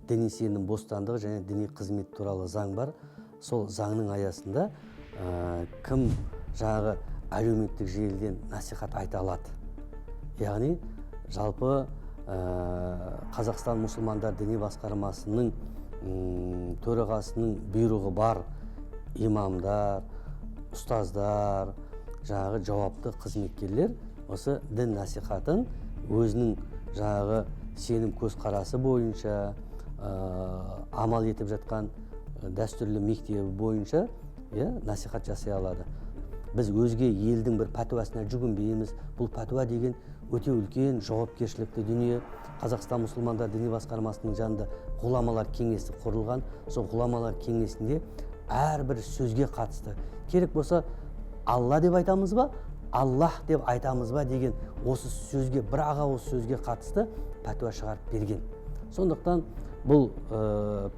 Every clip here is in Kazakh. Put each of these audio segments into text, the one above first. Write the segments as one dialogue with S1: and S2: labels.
S1: діни сенім бостандығы және діни қызмет туралы заң бар. Сол заңның аясында кім жаңағы әлеуметтік желіден насихат айта алады. Яғни жалпы Қазақстан мұсылмандар діни басқармасының төрағасының бұйрығы бар имамдар, ұстаздар, жаңағы жауапты қызметкерлер осы дін насихатын өзінің жаңағы сенім көзқарасы бойынша амал етіп жатқан дәстүрлі мектебі бойынша насихат жасай алады. Біз өзге елдің бір пәтуасына жүгінбейміз. Бұл пәтуа деген өте үлкен жауапкершілікті дүние. Қазақстан мұсылмандар діни басқармасының жанында ғұламалар кеңесі құрылған. Сол ғұламалар кеңесінде әрбір сөзге қатысты. Керек болса Алла деп айтамыз ба, Аллах деп айтамыз ба деген осы сөзге, бір ауыз сөзге қатысты пәтуа шығарып берген. Сондықтан бұл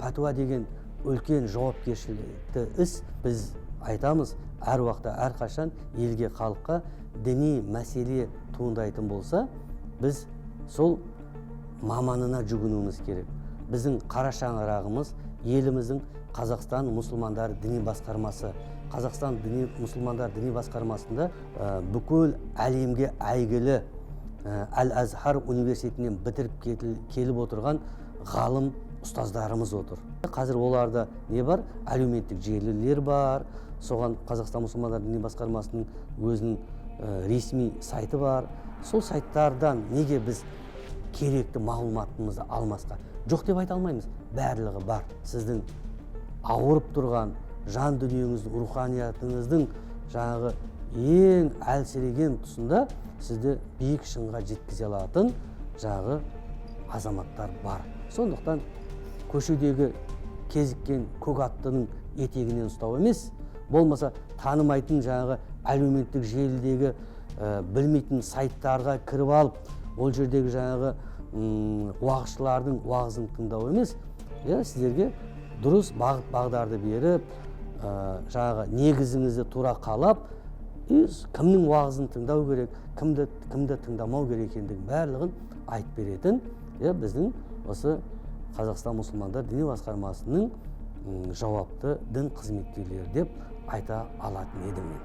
S1: пәтуа деген үлкен жауапкершілікті іс. Біз айтамыз, әр уақытта, әрқашан елге, халыққа діни мәселе туындайтын болса, біз сол маманына жүгінуіміз керек. Біздің қара шаңырағымыз еліміздің Қазақстан мұсылмандар діни басқармасы. Қазақстан мұсылмандар діни басқармасында бүкіл әлемге әйгілі Әл-Азхар университетінен бітіріп келіп отырған ғалым ұстаздарымыз отыр. Қазір оларда не бар? Әлеуметтік желілер бар. Соған Қазақстан мұсылмандар діни басқармасының өзінің ресми сайты бар. Сол сайттардан неге біз керекті мағлұматымызды алмасқа? Жоқ деп айта алмаймыз. Барлығы бар. Сіздің ауырып тұрған жан дүниеңіздің, руханиятыңыздың жаңағы ең әлсіреген тұсында сізді биік шыңға жеткізе алатын жаңағы азаматтар бар. Сондықтан көшедегі кезіккен көк аттының етегінен ұстау емес, болмаса танымайтын жаңағы әлеуметтік желідегі білмейтін сайттарға кіріп алып, ол жердегі жаңағы уағызшылардың уағызын тыңдау емес, сіздерге дұрыс бағыт бағдарды беріп, жаңағы негізіңізді тура қалап, кімнің уағызын тыңдау керек, кімді тыңдамау керек екендігін барлығын айтып беретін біздің осы Қазақстан мұсылмандар діни басқармасының жауапты дін қызметкерлері деп айта алатын едім мен.